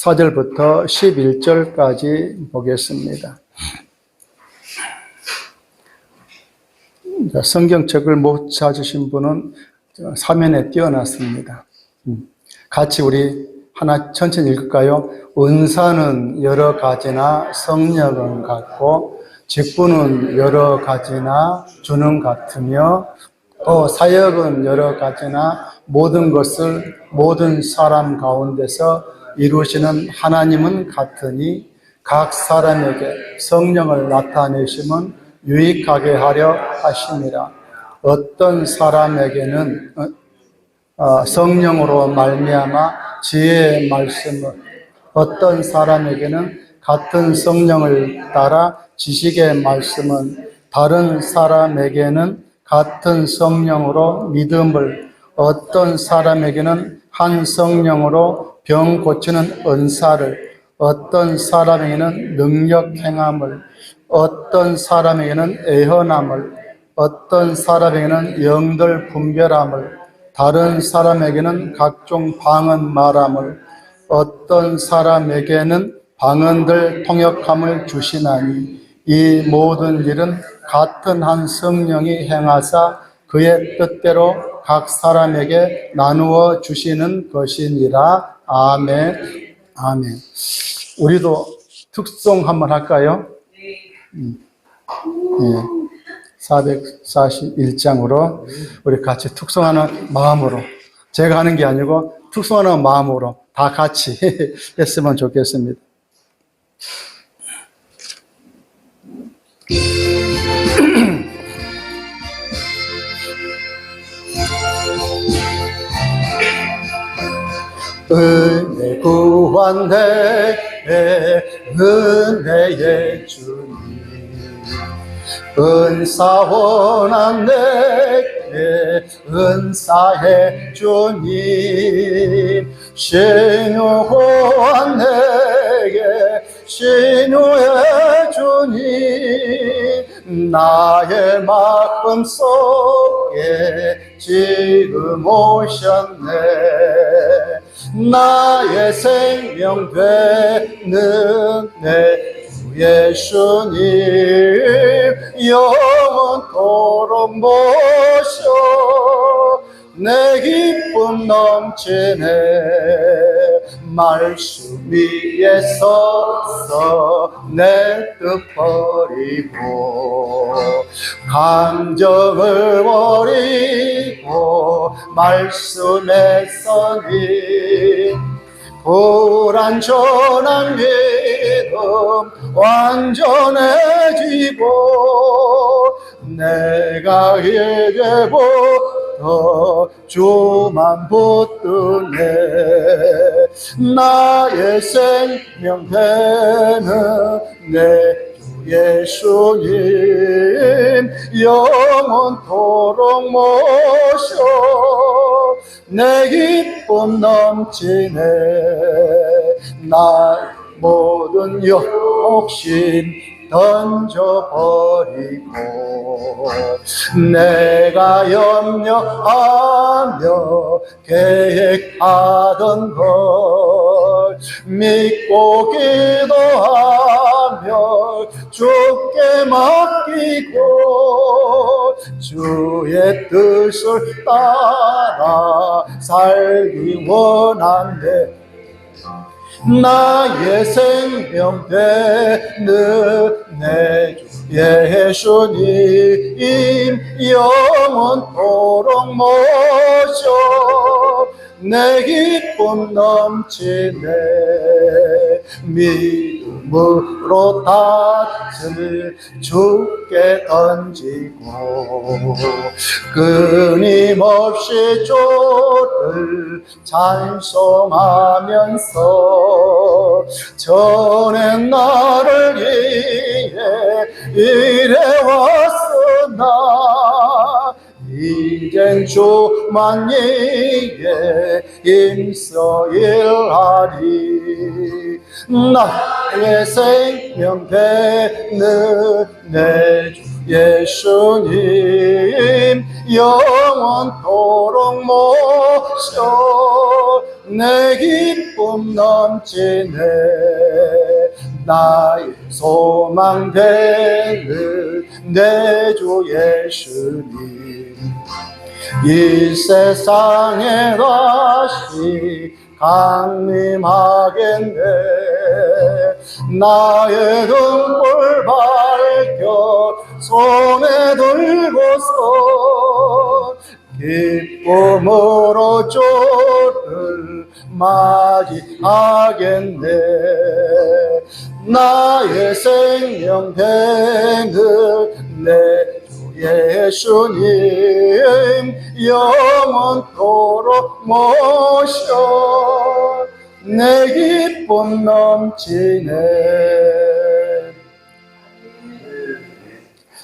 4절부터 11절까지 보겠습니다. 성경책을 못 찾으신 분은 화면에 띄워놨습니다. 같이 우리 하나 천천히 읽을까요? 은사는 여러 가지나 성령은 같고 직분은 여러 가지나 주는 같으며 또 사역은 여러 가지나 모든 것을 모든 사람 가운데서 이루시는 하나님은 같으니 각 사람에게 성령을 나타내심은 유익하게 하려 하심이라. 어떤 사람에게는 성령으로 말미암아 지혜의 말씀을, 어떤 사람에게는 같은 성령을 따라 지식의 말씀은, 다른 사람에게는 같은 성령으로 믿음을, 어떤 사람에게는 한 성령으로 병 고치는 은사를, 어떤 사람에게는 능력 행함을, 어떤 사람에게는 애언함을, 어떤 사람에게는 영들 분별함을, 다른 사람에게는 각종 방언 말함을, 어떤 사람에게는 방언들 통역함을 주시나니 이 모든 일은 같은 한 성령이 행하사 그의 뜻대로 각 사람에게 나누어 주시는 것이니라. 아멘. 아멘. 우리도 특송 한번 할까요? 441장으로 우리 같이 특송하는 마음으로, 제가 하는 게 아니고 특송하는 마음으로 다 같이 했으면 좋겠습니다. 은혜 구한 내게 은혜의 주님, 은사 원한 내게 은사의 주님, 신유한 내게 신유의 주님, 나의 마음 속에 지금 오셨네. 나의 생명 되는 내 예수님, 영원토록 모셔 내 기쁨 넘치네. 말씀 위에 서서 내 뜻 버리고 감정을 버리고 말씀에 서니 불완전한 믿음 완전해지고 내가 이제부터 주만 붙드네. 나의 생명 되는 내 예수님, 영원토록 모셔 내 기쁨 넘치네. 나 모든 욕심 던져버리고 내가 염려하며 계획하던 걸 믿고 기도하며 주께 맡기고 주의 뜻을 따라 살기 원한대. 나의 생명 되는 내 주 예수님, 영원토록 모셔 내 기쁨 넘치네. 믿음으로 탓을 주께 던지고 끊임없이 주를 찬송하면서 전엔 나를 위해 일해왔으나 이젠 주만 위에 힘써 일하리. 나의 생명 되는 내 주 예수님 영원토록 모셔 내 기쁨 넘치네 나의 소망 되는 내 주 예수님 이 세상에 다시 강림하겠네 나의 등불 밝혀 손에 들고서 기쁨으로 주를 맞이하겠네 나의 생명 되는 내 예수님 영원토록 모셔 내 기쁨 넘치네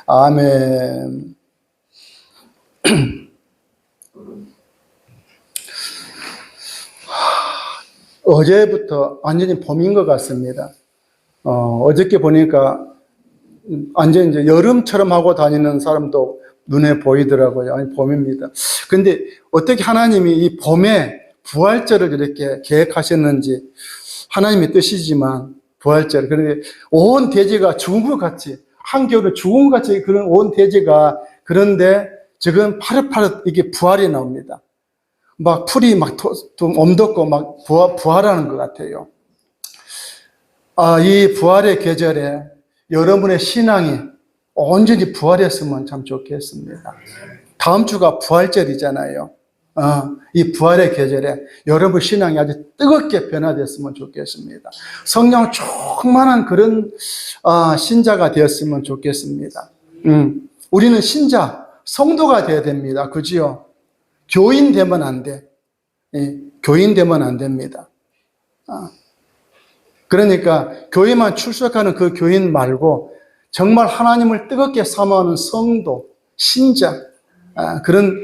아멘. 어제부터 완전히 봄인 것 같습니다. 어저께 보니까 완전 이제 여름처럼 하고 다니는 사람도 눈에 보이더라고요. 아니, 봄입니다. 근데 어떻게 하나님이 이 봄에 부활절을 이렇게 계획하셨는지 하나님의 뜻이지만 부활절. 그런데 온 대지가 죽은 것 같이 한겨울에 죽은 것 같이 그런 온 대지가 그런데 지금 파릇파릇 이게 부활이 나옵니다. 막 풀이 막 엄덥고 막 부활하는 것 같아요. 이 부활의 계절에 여러분의 신앙이 온전히 부활했으면 참 좋겠습니다. 다음 주가 부활절이잖아요. 이 부활의 계절에 여러분 신앙이 아주 뜨겁게 변화됐으면 좋겠습니다. 성령 충만한 그런 신자가 되었으면 좋겠습니다. 우리는 신자, 성도가 되어야 됩니다. 그지요? 교인 되면 안 돼. 교인 되면 안 됩니다. 그러니까 교회만 출석하는 그 교인 말고 정말 하나님을 뜨겁게 사모하는 성도, 신자, 그런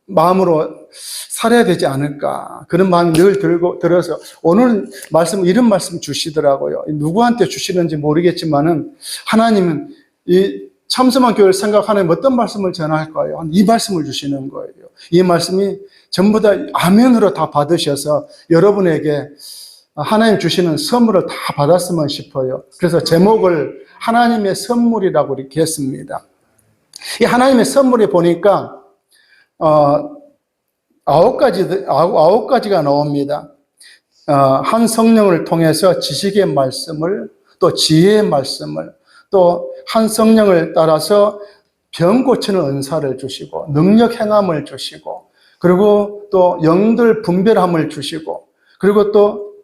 마음으로 살아야 되지 않을까. 그런 마음이 늘 들어서 오늘 말씀, 이런 말씀 주시더라고요. 누구한테 주시는지 모르겠지만은 하나님은 이 참선한 교회를 생각하는 어떤 말씀을 전할까요? 이 말씀을 주시는 거예요. 이 말씀이 전부 다 아멘으로 다 받으셔서 여러분에게 하나님 주시는 선물을 다 받았으면 싶어요. 그래서 제목을 하나님의 선물이라고 이렇게 했습니다. 이 하나님의 선물에 보니까 아홉 가지가 나옵니다. 한 성령을 통해서 지식의 말씀을, 또 지혜의 말씀을, 또 한 성령을 따라서 병 고치는 은사를 주시고 능력 행함을 주시고 그리고 또 영들 분별함을 주시고 그리고 또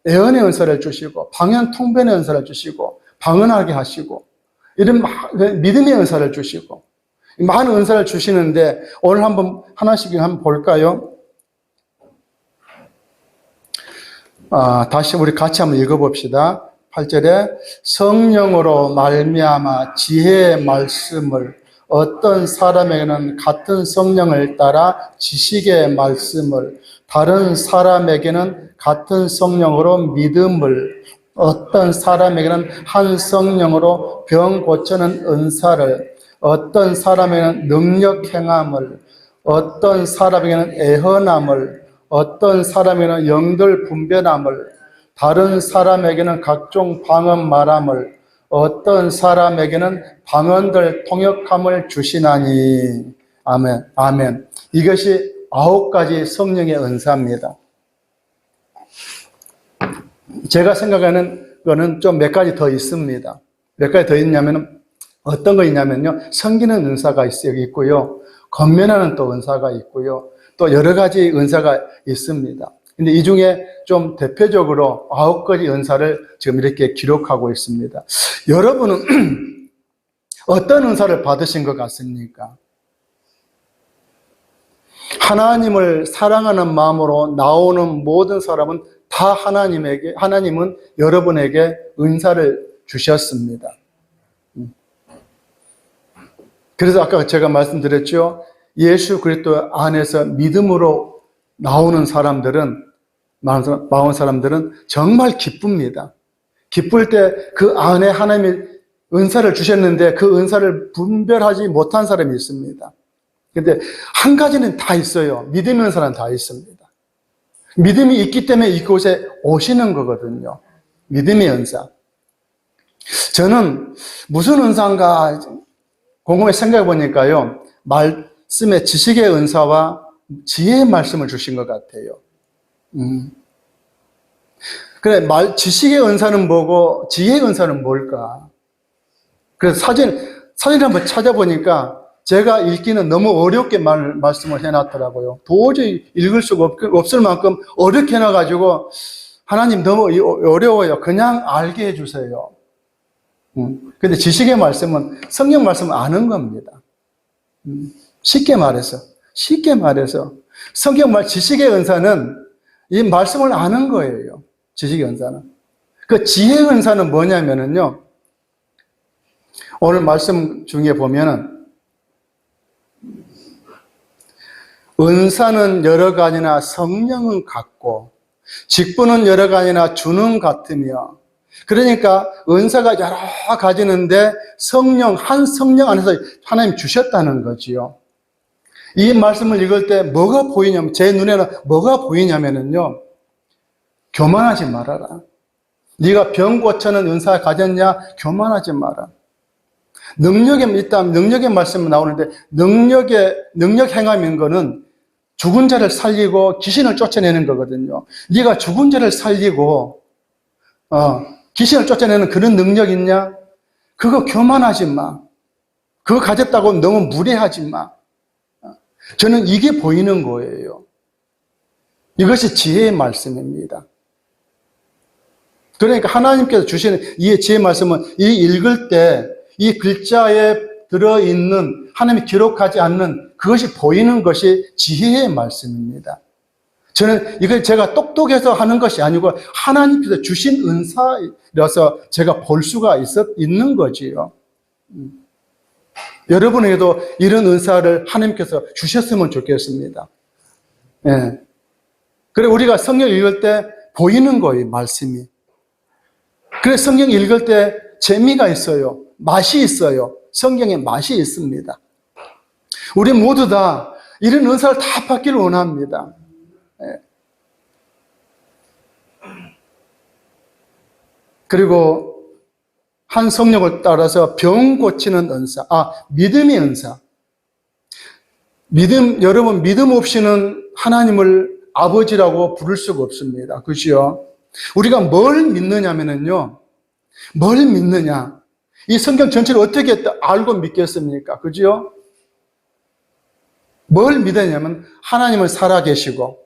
예언의 은사를 주시고 방언 통변의 은사를 주시고 방언하게 하시고 이런 믿음의 은사를 주시고 많은 은사를 주시는데 오늘 한번 하나씩 한번 볼까요? 다시 우리 같이 한번 읽어봅시다. 8절에 성령으로 말미암아 지혜의 말씀을 어떤 사람에게는 같은 성령을 따라 지식의 말씀을 다른 사람에게는 같은 성령으로 믿음을 어떤 사람에게는 한 성령으로 병 고치는 은사를 어떤 사람에게는 능력 행함을 어떤 사람에게는 애헌함을 어떤 사람에게는 영들 분별함을 다른 사람에게는 각종 방언 말함을 어떤 사람에게는 방언들 통역함을 주시나니. 아멘. 아멘. 이것이 9가지 성령의 은사입니다. 제가 생각하는 거는 좀 몇 가지 더 있습니다. 몇 가지 더 있냐면 어떤 거 있냐면요. 섬기는 은사가 있고요. 권면하는 또 은사가 있고요. 또 여러 가지 은사가 있습니다. 근데 이 중에 좀 대표적으로 9가지 은사를 지금 이렇게 기록하고 있습니다. 여러분은 어떤 은사를 받으신 것 같습니까? 하나님을 사랑하는 마음으로 나오는 모든 사람은 다 하나님은 여러분에게 은사를 주셨습니다. 그래서 아까 제가 말씀드렸죠. 예수 그리스도 안에서 믿음으로 나오는 사람들은 정말 기쁩니다. 기쁠 때 그 안에 하나님이 은사를 주셨는데 그 은사를 분별하지 못한 사람이 있습니다. 근데 한 가지는 다 있어요. 믿음의 은사는 다 있습니다. 믿음이 있기 때문에 이곳에 오시는 거거든요. 믿음의 은사. 저는 무슨 은사인가 곰곰이 생각해 보니까요. 말씀의 지식의 은사와 지혜의 말씀을 주신 것 같아요. 그래, 지식의 은사는 뭐고 지혜의 은사는 뭘까? 그래서 사진을 한번 찾아보니까 제가 읽기는 너무 어렵게 말씀을 해놨더라고요. 도저히 읽을 수가 없을 만큼 어렵게 해놔가지고 하나님 너무 어려워요. 그냥 알게 해주세요. 근데 지식의 말씀은 성경 말씀을 아는 겁니다. 쉽게 말해서 성경 지식의 은사는 이 말씀을 아는 거예요. 지식의 은사는. 그 지혜의 은사는 뭐냐면은요. 오늘 말씀 중에 보면은 은사는 여러 가지나 성령은 같고 직분은 여러 가지나 주는 같으며 그러니까 은사가 여러 가지는데 한 성령 안에서 하나님 주셨다는 거지요. 이 말씀을 읽을 때 뭐가 보이냐면 제 눈에는 뭐가 보이냐면은요. 교만하지 말아라. 네가 병 고치는 은사 가졌냐? 교만하지 마라. 능력의 말씀이 나오는데 능력 행함인 거는 죽은 자를 살리고 귀신을 쫓아내는 거거든요. 네가 죽은 자를 살리고 귀신을 쫓아내는 그런 능력 있냐? 그거 교만하지 마. 그거 가졌다고 너무 무례하지 마. 저는 이게 보이는 거예요. 이것이 지혜의 말씀입니다. 그러니까 하나님께서 주시는 이 지혜의 말씀은 읽을 때 이 글자에 들어있는 하나님이 기록하지 않는 그것이 보이는 것이 지혜의 말씀입니다. 저는 이걸 제가 똑똑해서 하는 것이 아니고 하나님께서 주신 은사라서 제가 볼 수가 있는 거지요. 여러분에게도 이런 은사를 하나님께서 주셨으면 좋겠습니다. 예. 그래 우리가 성경 읽을 때 보이는 거예요, 말씀이. 그래서 성경 읽을 때 재미가 있어요. 맛이 있어요. 성경에 맛이 있습니다. 우리 모두 다 이런 은사를 다 받기를 원합니다. 그리고 한 성령을 따라서 병 고치는 은사, 믿음의 은사. 여러분 믿음 없이는 하나님을 아버지라고 부를 수가 없습니다. 그죠? 우리가 뭘 믿느냐면요. 뭘 믿느냐? 이 성경 전체를 어떻게 알고 믿겠습니까? 그죠? 뭘 믿느냐면 하나님을 살아계시고,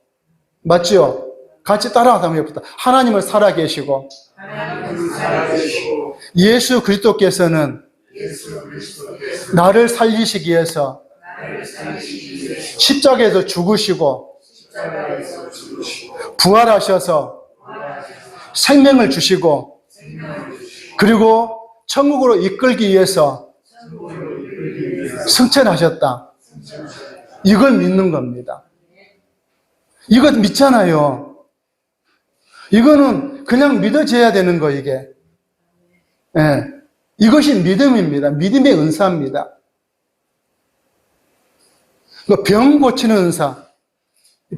맞죠? 같이 따라가다 보면 하나님을 살아계시고, 예수 그리스도께서는 나를 살리시기 위해서 십자가에서 죽으시고 부활하셔서 생명을 주시고 그리고 천국으로 이끌기 위해서 승천하셨다. 이걸 믿는 겁니다. 이거 믿잖아요. 이거는 그냥 믿어져야 되는 거, 이게. 예. 이것이 믿음입니다. 믿음의 은사입니다. 병 고치는 은사.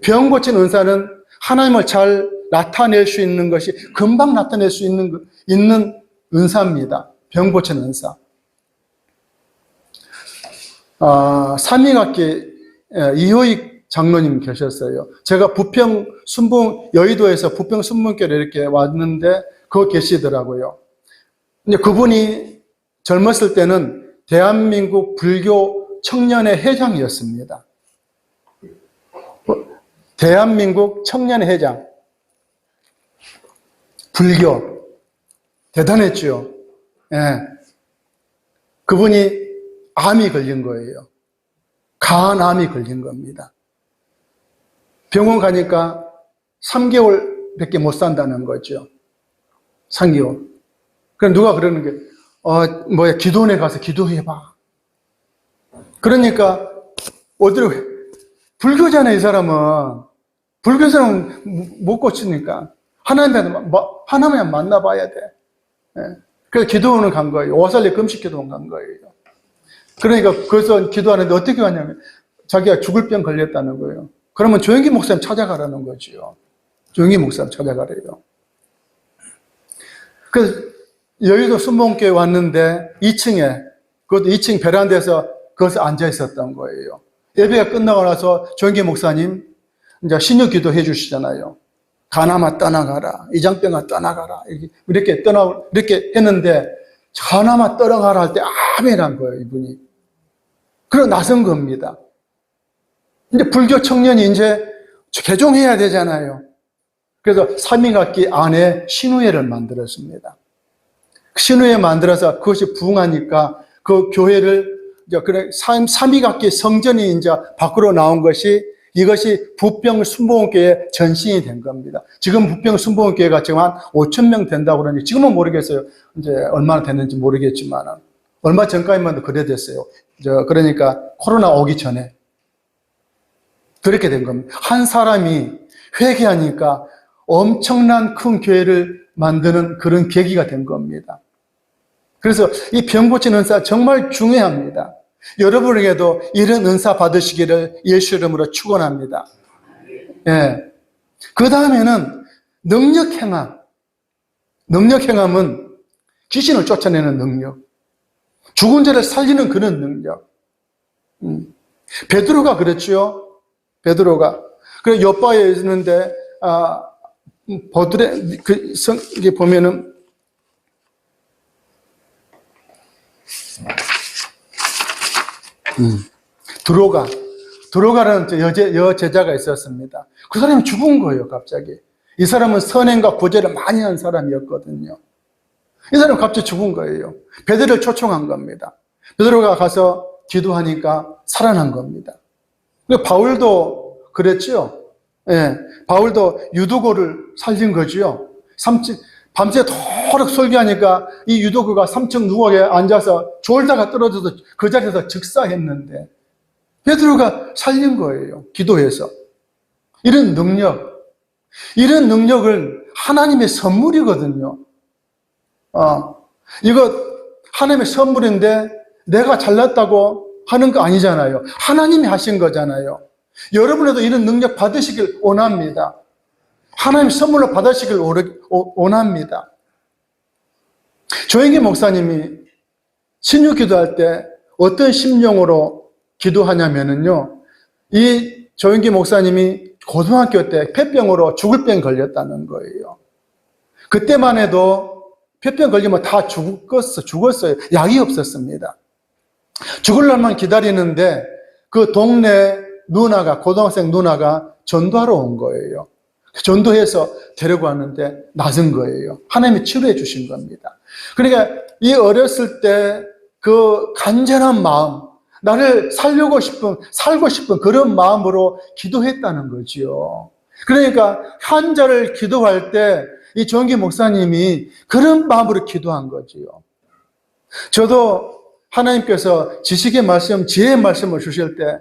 병 고치는 은사는 하나님을 잘 나타낼 수 있는 것이 금방 나타낼 수 있는 은사입니다. 병 고치는 은사. 삼위각계 이효익 장로님 계셨어요. 제가 여의도에서 부평 순복음교를 이렇게 왔는데 거기 계시더라고요. 근데 그분이 젊었을 때는 대한민국 불교 청년회 회장이었습니다. 대한민국 청년회 회장. 불교. 대단했죠. 예. 그분이 암이 걸린 거예요. 간암이 걸린 겁니다. 병원 가니까 3개월밖에 못 산다는 거죠. 3개월. 그럼 누가 그러는 게, 기도원에 가서 기도해봐. 그러니까, 불교잖아요, 이 사람은. 불교 사람은 못 고치니까. 하나님만 만나봐야 돼. 예. 그래서 기도원을 간 거예요. 오살리 금식 기도원 간 거예요. 그러니까 그래서 기도하는데 어떻게 하냐면 자기가 죽을 병 걸렸다는 거예요. 그러면 조영기 목사님 찾아가라는 거지요. 조영기 목사님 찾아가래요. 그래서 여의도 순복음교회 왔는데 2층에, 그것도 2층 베란다에서 거기서 앉아 있었던 거예요. 예배가 끝나고 나서 조영기 목사님 이제 신유 기도 해주시잖아요. 가나마 떠나가라, 이장병아 떠나가라, 이렇게 했는데, 가나마 떠나가라 할 때 아멘한 거예요, 이분이. 그러고 나선 겁니다. 이제 불교 청년이 이제 개종해야 되잖아요. 그래서 삼위각기 안에 신우회를 만들었습니다. 신우회 만들어서 그것이 부흥하니까 그 교회를, 그래, 삼위각기 성전이 이제 밖으로 나온 이것이 부평 순복음교회 전신이 된 겁니다. 지금 부평 순복음교회가 지금 한 5천 명 된다고 그러니 지금은 모르겠어요. 이제 얼마나 됐는지 모르겠지만 얼마 전까지만 그래 됐어요. 그러니까 코로나 오기 전에 그렇게 된 겁니다. 한 사람이 회개하니까 엄청난 큰 교회를 만드는 그런 계기가 된 겁니다. 그래서 이 병 고치는 은사 정말 중요합니다. 여러분에게도 이런 은사 받으시기를 예수 이름으로 축원합니다. 예. 그 다음에는 능력행함. 능력행함은 귀신을 쫓아내는 능력. 죽은 자를 살리는 그런 능력. 베드로가 그랬죠. 베드로가. 그래서 옆바에 있는데, 버드레, 이게 보면은, 드로가라는 여제자가 있었습니다. 그 사람이 죽은 거예요, 갑자기. 이 사람은 선행과 구제를 많이 한 사람이었거든요. 이 사람은 갑자기 죽은 거예요. 베드로를 초청한 겁니다. 베드로가 가서 기도하니까 살아난 겁니다. 바울도 그랬죠. 예, 바울도 유두고를 살린 거지요. 밤새도록 설교하니까 이 유도그가 3층 누워에 앉아서 졸다가 떨어져서 그 자리에서 즉사했는데 베드로가 살린 거예요. 기도해서. 이런 능력을 하나님의 선물이거든요. 이거 하나님의 선물인데 내가 잘났다고 하는 거 아니잖아요. 하나님이 하신 거잖아요. 여러분에도 이런 능력 받으시길 원합니다. 하나님 선물로 받으시길 원합니다. 조영기 목사님이 신유 기도할 때 어떤 심령으로 기도하냐면요. 이 조영기 목사님이 고등학교 때 폐병으로 죽을 병 걸렸다는 거예요. 그때만 해도 폐병 걸리면 다 죽었어요. 약이 없었습니다. 죽을 날만 기다리는데 그 동네 누나가, 고등학생 누나가 전도하러 온 거예요. 전도해서 데리고 왔는데 낫은 거예요. 하나님이 치료해 주신 겁니다. 그러니까 이 어렸을 때 그 간절한 마음, 나를 살고 싶은 그런 마음으로 기도했다는 거지요. 그러니까 환자를 기도할 때 이 조영기 목사님이 그런 마음으로 기도한 거지요. 저도 하나님께서 지식의 말씀, 지혜의 말씀을 주실 때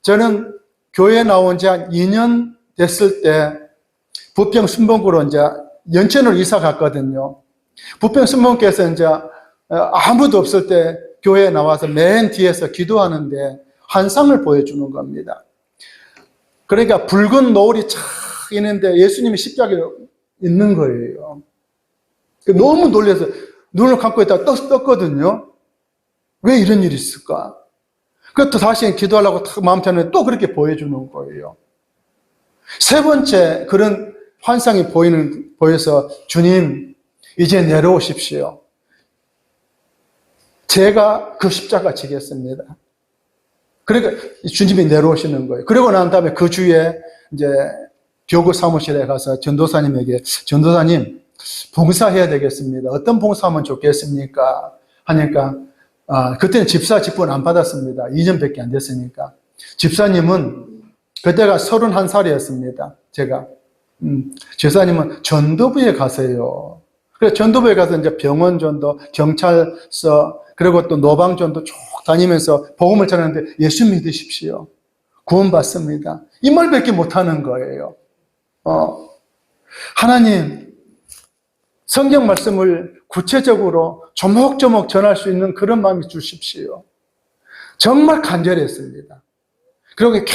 저는 교회에 나온 지 한 2년 됐을 때 부평 순복음으로 이제 연천으로 이사 갔거든요. 부평 순복음께서 이제 아무도 없을 때 교회에 나와서 맨 뒤에서 기도하는데 환상을 보여주는 겁니다. 그러니까 붉은 노을이 착 있는데 예수님이 십자가에 있는 거예요. 너무 놀라서 눈을 감고 있다가 떴거든요. 왜 이런 일이 있을까? 그것도 다시 기도하려고 마음 편했는데 또 그렇게 보여주는 거예요. 세 번째 그런 환상이 보여서 주님 이제 내려오십시오. 제가 그 십자가 지겠습니다. 그러니까 주님이 내려오시는 거예요. 그러고 난 다음에 그 주에 이제 교구 사무실에 가서 전도사님에게 전도사님 봉사해야 되겠습니다. 어떤 봉사하면 좋겠습니까? 하니까 그때는 집사 직분 안 받았습니다. 2년밖에 안 됐으니까. 집사님은 그때가 31살이었습니다. 제가. 집사님은 전도부에 가세요. 그래서 전도부에 가서 이제 병원 전도, 경찰서, 그리고 또 노방 전도 쭉 다니면서 복음을 전하는데 예수 믿으십시오. 구원받습니다. 이 말밖에 못하는 거예요. 하나님, 성경 말씀을 구체적으로 조목조목 전할 수 있는 그런 마음이 주십시오. 정말 간절했습니다. 그리고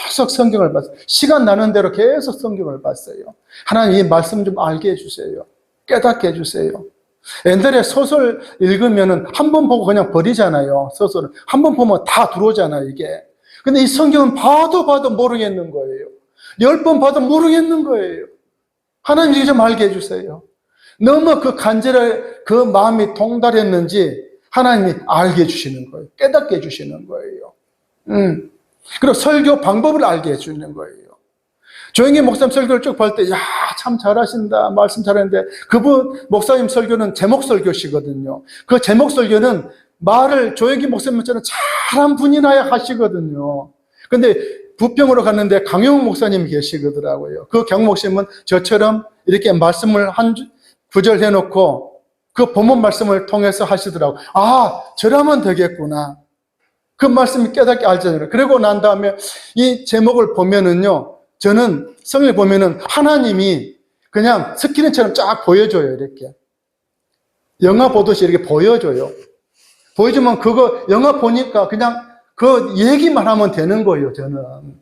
계속 성경을 봤어요. 시간 나는 대로 계속 성경을 봤어요. 하나님 이 말씀 좀 알게 해주세요. 깨닫게 해주세요. 옛날에 소설 읽으면 한 번 보고 그냥 버리잖아요. 소설은 한 번 보면 다 들어오잖아요, 이게. 근데 이 성경은 봐도 모르겠는 거예요. 10번 봐도 모르겠는 거예요. 하나님 이게 좀 알게 해주세요. 너무 그 간절한 그 마음이 동달했는지 하나님이 알게 해주시는 거예요. 깨닫게 해주시는 거예요. 그리고 설교 방법을 알게 해주는 거예요. 조영기 목사님 설교를 쭉 볼 때, 야, 참 잘하신다. 말씀 잘하는데, 그분, 목사님 설교는 제목 설교시거든요. 그 제목 설교는 말을 조영기 목사님처럼 잘한 분이나야 하시거든요. 근데 부평으로 갔는데 강용 목사님이 계시더라고요. 그 강 목사님은 저처럼 이렇게 말씀을 한 구절 해놓고 그 본문 말씀을 통해서 하시더라고요. 아, 저라면 되겠구나. 그 말씀이 깨닫게 알잖아요. 그리고 난 다음에 이 제목을 보면은요, 저는 성경을 보면은 하나님이 그냥 스크린처럼 쫙 보여줘요, 이렇게. 영화 보듯이 이렇게 보여줘요. 보여주면 그거, 영화 보니까 그냥 그 얘기만 하면 되는 거예요, 저는.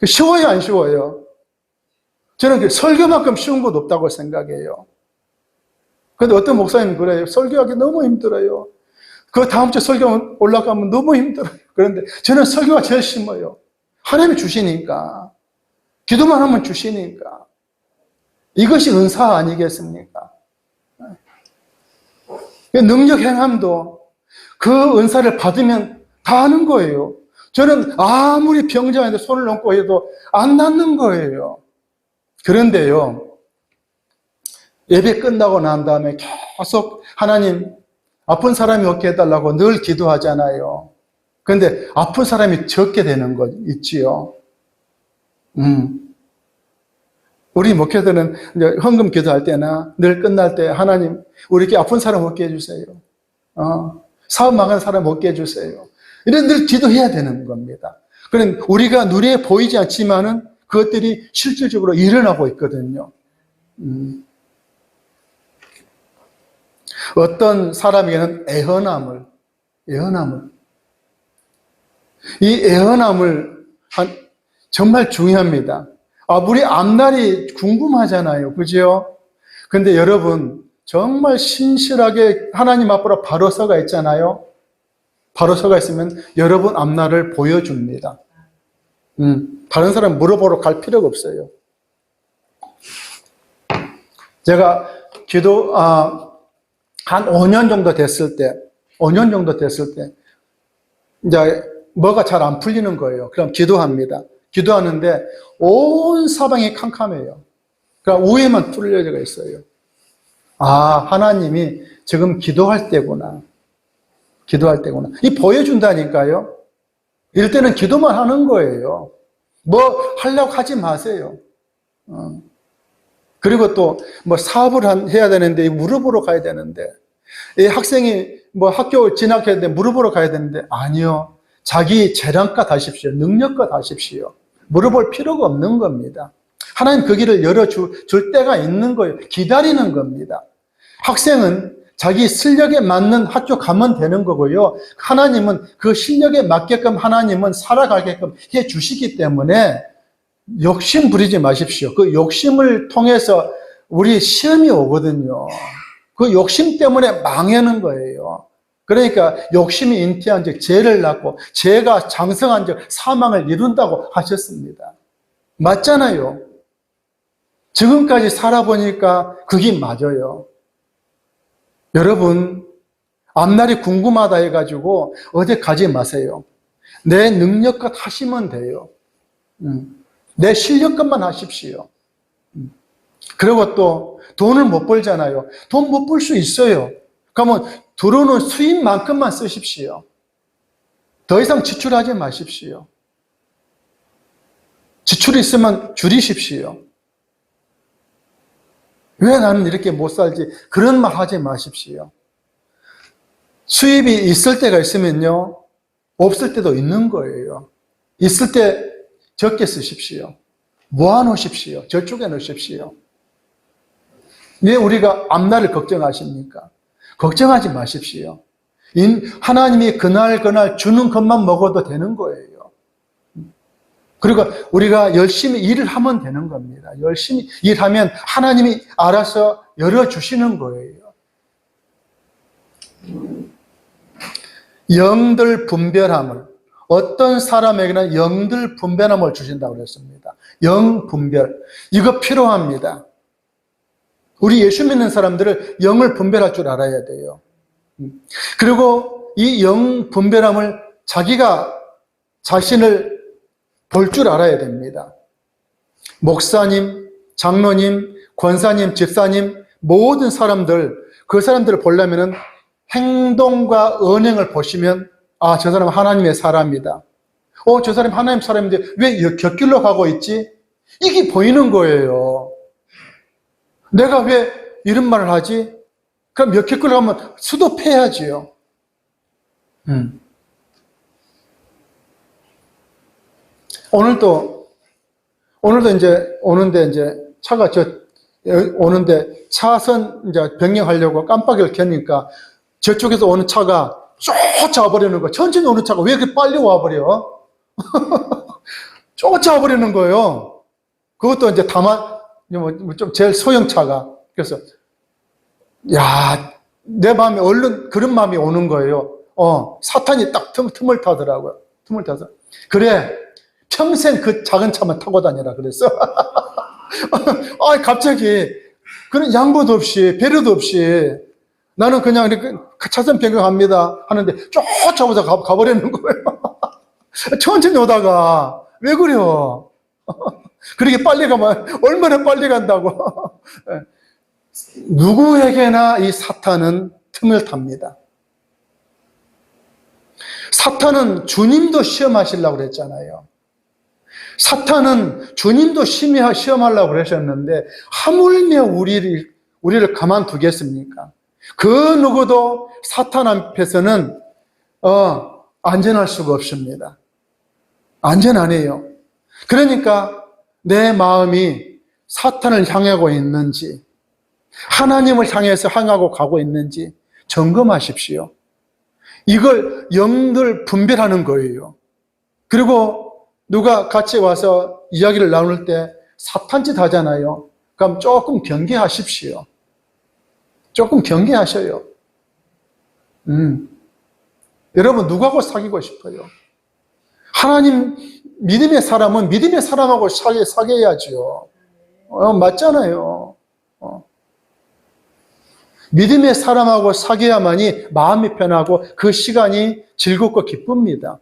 쉬워요, 안 쉬워요? 저는 설교만큼 쉬운 것 없다고 생각해요. 근데 어떤 목사님은 그래요. 설교하기 너무 힘들어요. 그 다음 주 설교 올라가면 너무 힘들어요. 그런데 저는 설교가 제일 심어요. 하나님이 주시니까. 기도만 하면 주시니까. 이것이 은사 아니겠습니까? 능력 행함도 그 은사를 받으면 다 하는 거예요. 저는 아무리 병자인데 손을 얹고 해도 안 낫는 거예요. 그런데요, 예배 끝나고 난 다음에 계속 하나님 아픈 사람이 없게 해달라고 늘 기도하잖아요. 그런데 아픈 사람이 적게 되는 거 있지요. 우리 목회들은 이제 헌금 기도할 때나 늘 끝날 때 하나님 우리 이렇게 아픈 사람 없게 해주세요. 사업 망한 사람 없게 해주세요. 이런 늘 기도해야 되는 겁니다. 그럼 우리가 눈에 보이지 않지만은 그것들이 실질적으로 일어나고 있거든요. 어떤 사람에게는 애헌함을 이 애헌함을 정말 중요합니다. 우리 앞날이 궁금하잖아요. 그죠? 근데 여러분 정말 신실하게 하나님 앞으로 바로 서가 있잖아요. 바로 서가 있으면 여러분 앞날을 보여줍니다. 다른 사람 물어보러 갈 필요가 없어요. 제가 기도 한 5년 정도 됐을 때 이제 뭐가 잘 안 풀리는 거예요. 그럼 기도합니다. 기도하는데 온 사방이 캄캄해요. 그러니까 우에만 뚫려져 있어요. 하나님이 지금 기도할 때구나. 이 보여준다니까요. 이럴 때는 기도만 하는 거예요. 뭐 하려고 하지 마세요. 그리고 또 뭐 사업을 해야 되는데 물어보러 가야 되는데 이 학생이 뭐 학교 진학해야 되는데 물어보러 가야 되는데 아니요. 자기 재량껏 하십시오. 능력껏 하십시오. 물어볼 필요가 없는 겁니다. 하나님 그 길을 열어줄 때가 있는 거예요. 기다리는 겁니다. 학생은 자기 실력에 맞는 학교 가면 되는 거고요. 하나님은 그 실력에 맞게끔 하나님은 살아가게끔 해 주시기 때문에 욕심 부리지 마십시오. 그 욕심을 통해서 우리 시험이 오거든요. 그 욕심 때문에 망하는 거예요. 그러니까 욕심이 잉태한 즉 죄를 낳고 죄가 장성한 즉 사망을 이룬다고 하셨습니다. 맞잖아요. 지금까지 살아보니까 그게 맞아요. 여러분 앞날이 궁금하다 해가지고 어디 가지 마세요. 내 능력껏 하시면 돼요. 내 실력껏만 하십시오. 그리고 또 돈을 못 벌잖아요. 돈 못 벌 수 있어요. 그러면 들어오는 수입만큼만 쓰십시오. 더 이상 지출하지 마십시오. 지출이 있으면 줄이십시오. 왜 나는 이렇게 못 살지? 그런 말 하지 마십시오. 수입이 있을 때가 있으면요. 없을 때도 있는 거예요. 있을 때 적게 쓰십시오. 모아놓으십시오. 저쪽에 넣으십시오. 왜 우리가 앞날을 걱정하십니까? 걱정하지 마십시오. 하나님이 그날 주는 것만 먹어도 되는 거예요. 그리고 우리가 열심히 일을 하면 되는 겁니다. 열심히 일하면 하나님이 알아서 열어주시는 거예요. 영들 분별함을, 어떤 사람에게는 영들 분별함을 주신다고 그랬습니다. 영 분별. 이거 필요합니다. 우리 예수 믿는 사람들을 영을 분별할 줄 알아야 돼요. 그리고 이 영 분별함을 자기가 자신을 볼 줄 알아야 됩니다. 목사님, 장로님, 권사님, 집사님, 모든 사람들, 그 사람들을 보려면은 행동과 언행을 보시면, 아, 저 사람은 하나님의 사람이다. 저 사람이 하나님 사람인데 왜 곁길로 가고 있지? 이게 보이는 거예요. 내가 왜 이런 말을 하지? 그럼 몇 곁길로 가면 수도패야지요. 오늘도 이제 오는데 이제 차가 오는데 차선 이제 변경하려고 깜빡이를 켜니까 저쪽에서 오는 차가 쫓아와버리는 거예요. 천천히 오는 차가 왜 이렇게 빨리 와버려? 쫓아와버리는 거예요. 그것도 이제 좀 제일 소형차가. 그래서, 야, 내 마음에 얼른 그런 마음이 오는 거예요. 사탄이 딱 틈을 타더라고요. 틈을 타서. 그래, 평생 그 작은 차만 타고 다니라 그랬어. 갑자기, 그런 양보도 없이, 배려도 없이, 나는 그냥 이렇게 차선 변경합니다 하는데 쫓아오자 가버리는 거예요. 천천히 오다가 왜 그래요? 그렇게 빨리 가면 얼마나 빨리 간다고. 누구에게나 이 사탄은 틈을 탑니다. 사탄은 주님도 시험하시려고 그랬잖아요. 사탄은 주님도 시험하려고 그러셨는데 하물며 우리를 가만두겠습니까? 그 누구도 사탄 앞에서는 안전할 수가 없습니다. 안전 아니에요. 그러니까 내 마음이 사탄을 향하고 있는지 하나님을 향해서 향하고 가고 있는지 점검하십시오. 이걸 영들 분별하는 거예요. 그리고 누가 같이 와서 이야기를 나눌 때 사탄짓 하잖아요. 그럼 조금 경계하십시오. 조금 경계하셔요. 여러분 누구하고 사귀고 싶어요? 하나님 믿음의 사람은 믿음의 사람하고 사귀어야죠. 맞잖아요. 믿음의 사람하고 사귀어야만이 마음이 편하고 그 시간이 즐겁고 기쁩니다.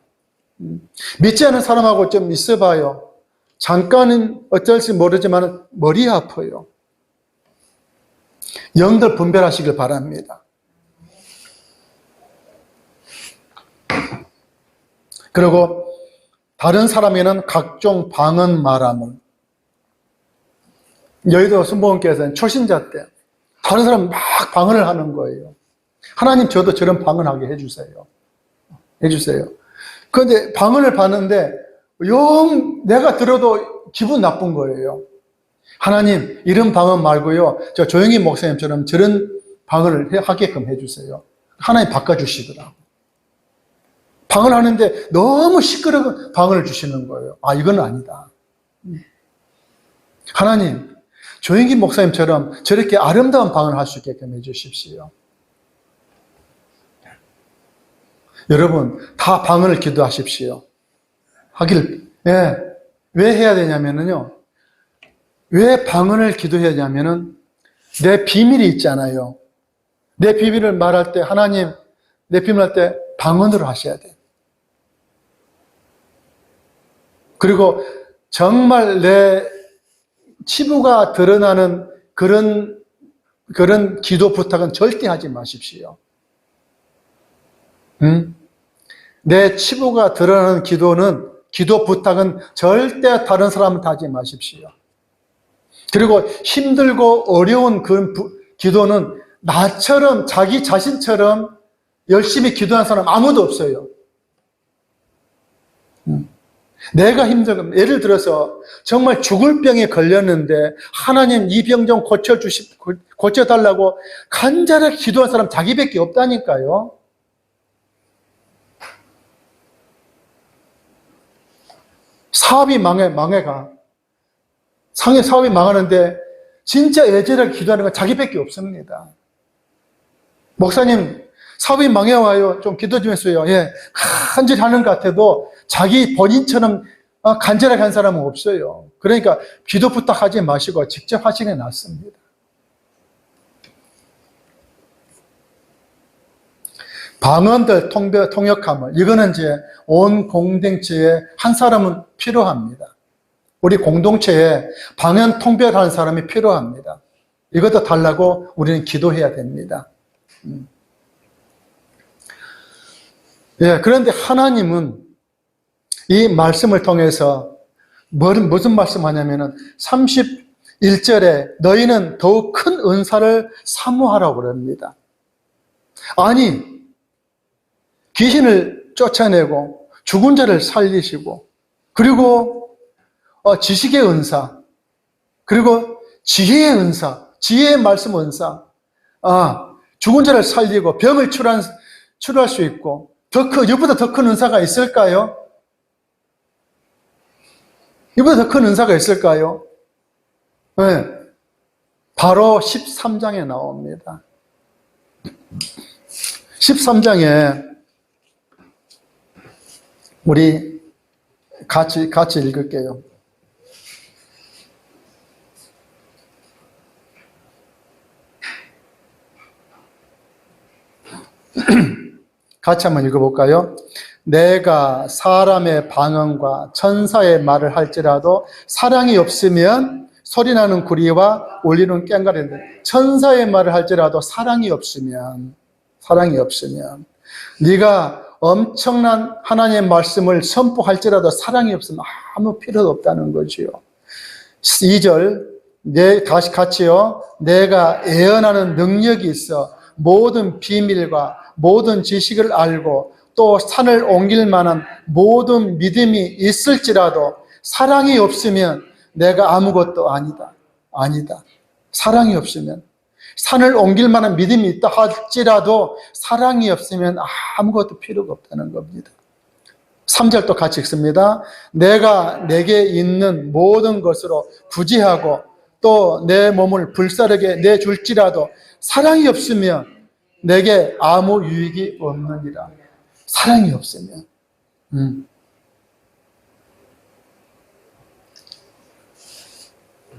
믿지 않은 사람하고 좀 있어봐요. 잠깐은 어쩔지 모르지만 머리 아파요. 영들 분별하시길 바랍니다. 그리고 다른 사람에게는 각종 방언 말함을. 여의도 순복음교회에서는 초신자 때 다른 사람 막 방언을 하는 거예요. 하나님 저도 저런 방언하게 해주세요. 그런데 방언을 받는데 내가 들어도 기분 나쁜 거예요. 하나님 이런 방언 말고요. 저 조영희 목사님처럼 저런 방언을 하게끔 해주세요. 하나님 바꿔주시더라고요. 방언을 하는데 너무 시끄러운 방언을 주시는 거예요. 이건 아니다. 하나님, 조영기 목사님처럼 저렇게 아름다운 방언을 할 수 있게끔 해주십시오. 여러분, 다 방언을 기도하십시오. 왜 해야 되냐면요. 왜 방언을 기도해야 되냐면은 내 비밀이 있잖아요. 내 비밀을 말할 때 하나님, 내 비밀 할 때 방언으로 하셔야 돼요. 그리고 정말 내 치부가 드러나는 그런 기도 부탁은 절대 하지 마십시오. 내 치부가 드러나는 기도 부탁은 절대 다른 사람한테 하지 마십시오. 그리고 힘들고 어려운 그 기도는 나처럼 자기 자신처럼 열심히 기도하는 사람 아무도 없어요. 내가 힘들면, 예를 들어서 정말 죽을 병에 걸렸는데 하나님 이 병 좀 고쳐달라고 간절하게 기도한 사람 자기밖에 없다니까요. 사업이 망해가. 사업이 망하는데 진짜 애절하게 기도하는 건 자기밖에 없습니다. 목사님, 사업이 망해와요. 좀 기도 좀 했어요. 예, 간절히 하는 것 같아도 자기 본인처럼 간절하게 한 사람은 없어요. 그러니까 기도 부탁하지 마시고 직접 하시는 게 낫습니다. 방언들 통역함을, 이거는 이제 온 공동체에 한 사람은 필요합니다. 우리 공동체에 방언 통별하는 사람이 필요합니다. 이것도 달라고 우리는 기도해야 됩니다. 예, 그런데 하나님은 이 말씀을 통해서 무슨 말씀하냐면은 31절에 너희는 더욱 큰 은사를 사모하라고 그럽니다. 아니, 귀신을 쫓아내고 죽은 자를 살리시고, 그리고 지식의 은사, 그리고 지혜의 은사, 지혜의 말씀 은사, 죽은 자를 살리고 병을 치료할 수 있고, 이보다 더 큰 은사가 있을까요? 이보다 더 큰 은사가 있을까요? 네. 바로 13장에 나옵니다. 13장에 우리 같이 읽을게요. 같이 한번 읽어볼까요? 내가 사람의 방언과 천사의 말을 할지라도 사랑이 없으면 소리나는 구리와 울리는 꽹과리인데, 천사의 말을 할지라도 사랑이 없으면 네가 엄청난 하나님의 말씀을 선포할지라도 사랑이 없으면 아무 필요도 없다는 거지요. 2절, 다시 같이요. 내가 예언하는 능력이 있어 모든 비밀과 모든 지식을 알고 또 산을 옮길 만한 모든 믿음이 있을지라도 사랑이 없으면 내가 아무것도 아니다. 사랑이 없으면, 산을 옮길 만한 믿음이 있다 할지라도 사랑이 없으면 아무것도 필요가 없다는 겁니다. 3절 또 같이 읽습니다. 내가 내게 있는 모든 것으로 구제하고 또 내 몸을 불사르게 내줄지라도 사랑이 없으면 내게 아무 유익이 없느니라. 사랑이 없으면.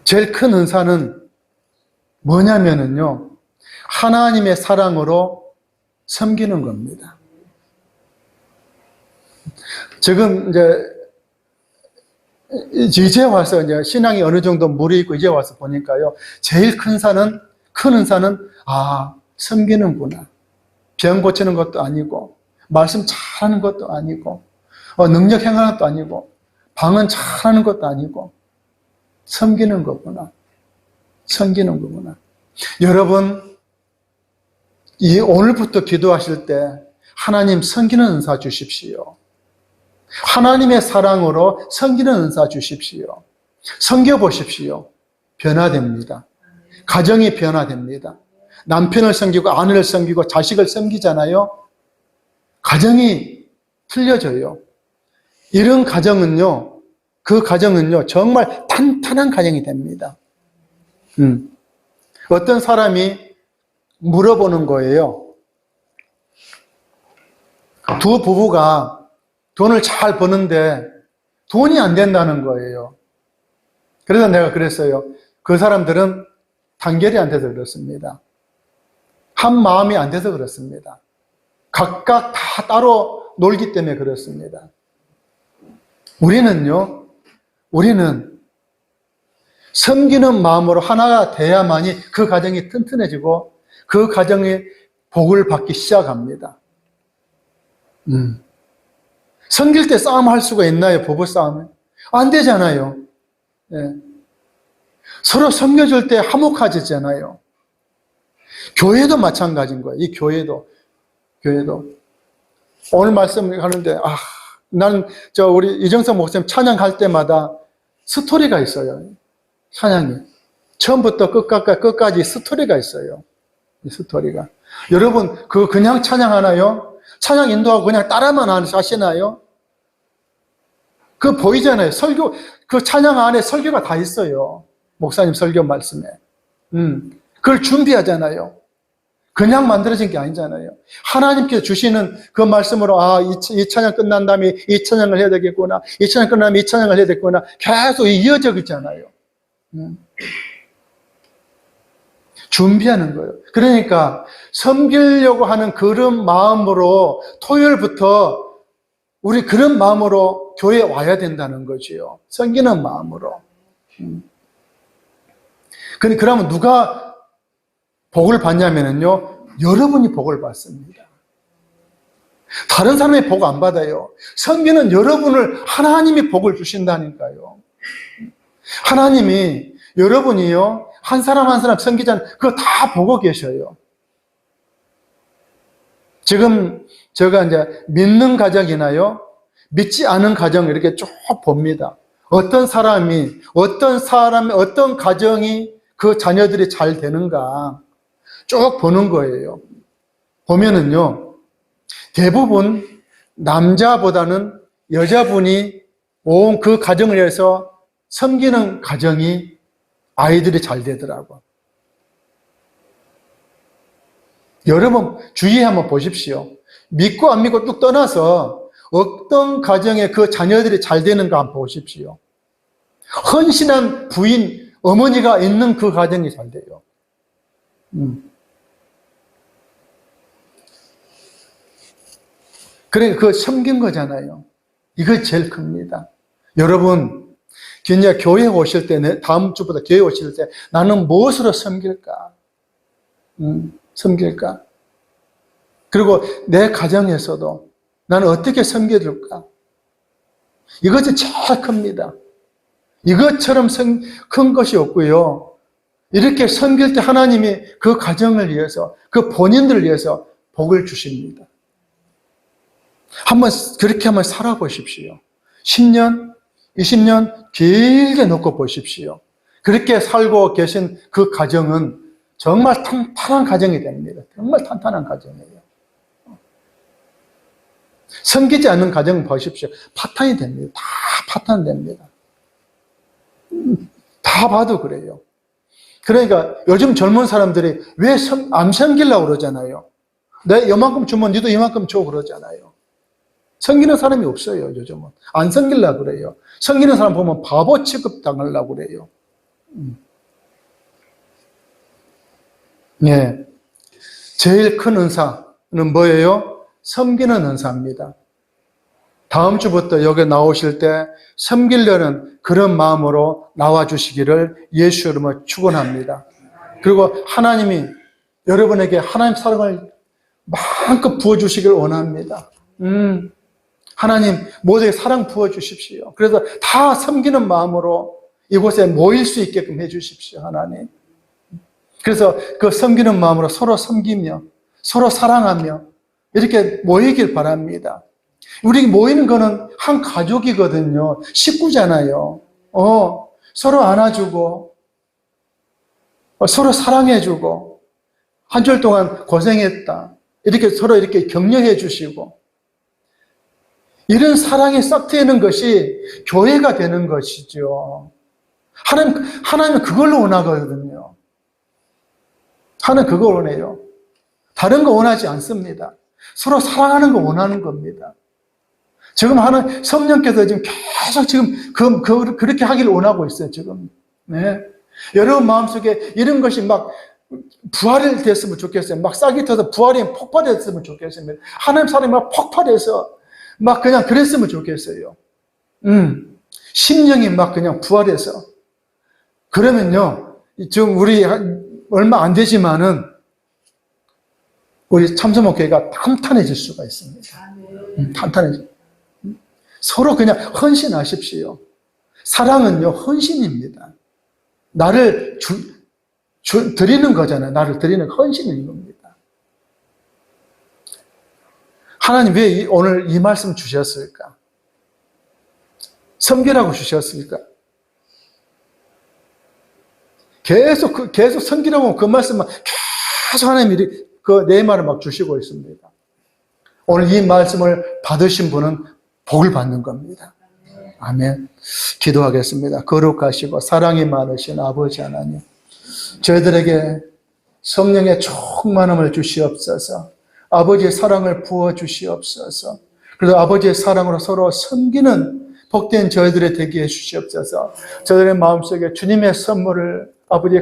제일 큰 은사는 뭐냐면은요, 하나님의 사랑으로 섬기는 겁니다. 지금 이제 와서 신앙이 어느 정도 무르익고 이제 와서 보니까요, 제일 큰 은사는 섬기는구나. 병 고치는 것도 아니고, 말씀 잘하는 것도 아니고, 능력 행하는 것도 아니고, 방언 잘하는 것도 아니고, 섬기는 거구나. 여러분, 오늘부터 기도하실 때 하나님 섬기는 은사 주십시오. 하나님의 사랑으로 섬기는 은사 주십시오. 섬겨보십시오. 변화됩니다. 가정이 변화됩니다. 남편을 섬기고 아내를 섬기고 자식을 섬기잖아요. 가정이 틀려져요. 이런 가정은요, 정말 탄탄한 가정이 됩니다. 어떤 사람이 물어보는 거예요. 두 부부가 돈을 잘 버는데 돈이 안 된다는 거예요. 그래서 내가 그랬어요. 그 사람들은 단결이 안 돼서 그렇습니다. 한 마음이 안 돼서 그렇습니다. 각각 다 따로 놀기 때문에 그렇습니다. 우리는 섬기는 마음으로 하나가 돼야만이 그 가정이 튼튼해지고 그 가정이 복을 받기 시작합니다. 섬길 때 싸움할 수가 있나요? 부부 싸움은? 안 되잖아요. 예. 서로 섬겨줄 때 화목해지잖아요. 교회도 마찬가지인 거예요. 이 교회도. 오늘 말씀을 하는데, 나는 우리 이정석 목사님 찬양할 때마다 스토리가 있어요. 찬양이. 처음부터 끝까지 스토리가 있어요. 이 스토리가. 여러분, 그냥 찬양하나요? 찬양 인도하고 그냥 따라만 하시나요? 보이잖아요. 설교, 찬양 안에 설교가 다 있어요. 목사님 설교 말씀에. 그걸 준비하잖아요. 그냥 만들어진 게 아니잖아요. 하나님께서 주시는 그 말씀으로, 이 찬양 끝난 다음에 이 찬양을 해야 되겠구나. 이 찬양 끝나면 이 찬양을 해야 되겠구나. 계속 이어져 있잖아요. 준비하는 거예요. 그러니까 섬기려고 하는 그런 마음으로 토요일부터 우리 그런 마음으로 교회에 와야 된다는 거지요. 섬기는 마음으로. 그러면 누가 복을 받냐면요, 여러분이 복을 받습니다. 다른 사람이 복 안 받아요. 섬기는 여러분을 하나님이 복을 주신다니까요. 하나님이 여러분이요, 한 사람 한 사람 섬기잖아요. 그거 다 보고 계셔요. 지금 제가 이제 믿는 가정이나요, 믿지 않은 가정 이렇게 쭉 봅니다. 어떤 가정이 그 자녀들이 잘 되는가 쭉 보는 거예요. 보면은요, 대부분 남자보다는 여자분이 온 그 가정을 위해서 섬기는 가정이 아이들이 잘 되더라고. 여러분 주위에 한번 보십시오. 믿고 안 믿고 뚝 떠나서 어떤 가정에 그 자녀들이 잘 되는가 한번 보십시오. 헌신한 부인, 어머니가 있는 그 가정이 잘 돼요. 그러니까 그거 섬긴 거잖아요. 이거 제일 큽니다. 여러분, 그냥 교회에 오실 때, 다음 주부터 교회에 오실 때 나는 무엇으로 섬길까? 섬길까? 그리고 내 가정에서도 나는 어떻게 섬겨줄까? 이것이 제일 큽니다. 이것처럼 큰 것이 없고요. 이렇게 섬길 때 하나님이 그 가정을 위해서, 그 본인들을 위해서 복을 주십니다. 그렇게 한번 살아보십시오. 10년, 20년 길게 놓고 보십시오. 그렇게 살고 계신 그 가정은 정말 탄탄한 가정이 됩니다. 정말 탄탄한 가정이에요. 섬기지 않는 가정 보십시오. 파탄이 됩니다. 다 파탄됩니다. 다 봐도 그래요. 그러니까 요즘 젊은 사람들이 왜 안 섬기려고 그러잖아요. 내 이만큼 주면 니도 이만큼 줘 그러잖아요. 섬기는 사람이 없어요, 요즘은. 안 섬기려고 그래요. 섬기는 사람 보면 바보 취급 당하려고 그래요. 네. 제일 큰 은사는 뭐예요? 섬기는 은사입니다. 다음 주부터 여기 나오실 때 섬기려는 그런 마음으로 나와주시기를 예수 이름으로 축원합니다. 그리고 하나님이 여러분에게 하나님 사랑을 마음껏 부어주시기를 원합니다. 하나님 모두에게 사랑 부어주십시오. 그래서 다 섬기는 마음으로 이곳에 모일 수 있게끔 해주십시오, 하나님. 그래서 그 섬기는 마음으로 서로 섬기며 서로 사랑하며 이렇게 모이길 바랍니다. 우리 모이는 거는 한 가족이거든요. 식구잖아요. 서로 안아주고 서로 사랑해주고 한 주 동안 고생했다. 이렇게 서로 이렇게 격려해 주시고 이런 사랑이 싹 트이는 것이 교회가 되는 것이죠. 하나님은 그걸로 원하거든요. 하나님은 그걸 원해요. 다른 거 원하지 않습니다. 서로 사랑하는 거 원하는 겁니다. 지금 성령께서 지금 계속 지금 그렇게 하기를 원하고 있어요, 지금. 네. 여러분 마음속에 이런 것이 막 부활이 됐으면 좋겠어요. 막 싹이 터서 부활이 폭발했으면 좋겠습니다. 하나님 사람이 막 폭발해서 막 그냥 그랬으면 좋겠어요. 심령이 막 그냥 부활해서. 그러면요, 지금 우리 얼마 안 되지만은 우리 참소목교회가 탄탄해질 수가 있습니다. 탄탄해져. 서로 그냥 헌신하십시오. 사랑은요, 헌신입니다. 나를 드리는 거잖아요. 나를 드리는 헌신인 겁니다. 하나님 왜 오늘 이 말씀 주셨을까? 섬기라고 주셨으니까. 계속 섬기라고 그 말씀만 계속 하나님이 내 말을 막 주시고 있습니다. 오늘 이 말씀을 받으신 분은 복을 받는 겁니다. 아멘. 기도하겠습니다. 거룩하시고 사랑이 많으신 아버지 하나님, 저희들에게 성령의 충만함을 주시옵소서. 아버지의 사랑을 부어주시옵소서. 그래서 아버지의 사랑으로 서로 섬기는 복된 저희들이 되게 해주시옵소서. 저희들의 마음속에 주님의 선물을 아버지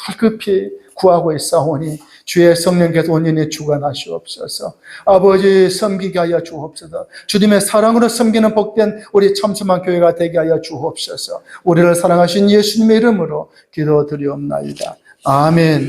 갈급히 구하고 있사오니 주의 성령께서 온전히 주관하시옵소서. 아버지 섬기게 하여 주옵소서. 주님의 사랑으로 섬기는 복된 우리 참수만 교회가 되게 하여 주옵소서. 우리를 사랑하신 예수님의 이름으로 기도드리옵나이다. 아멘.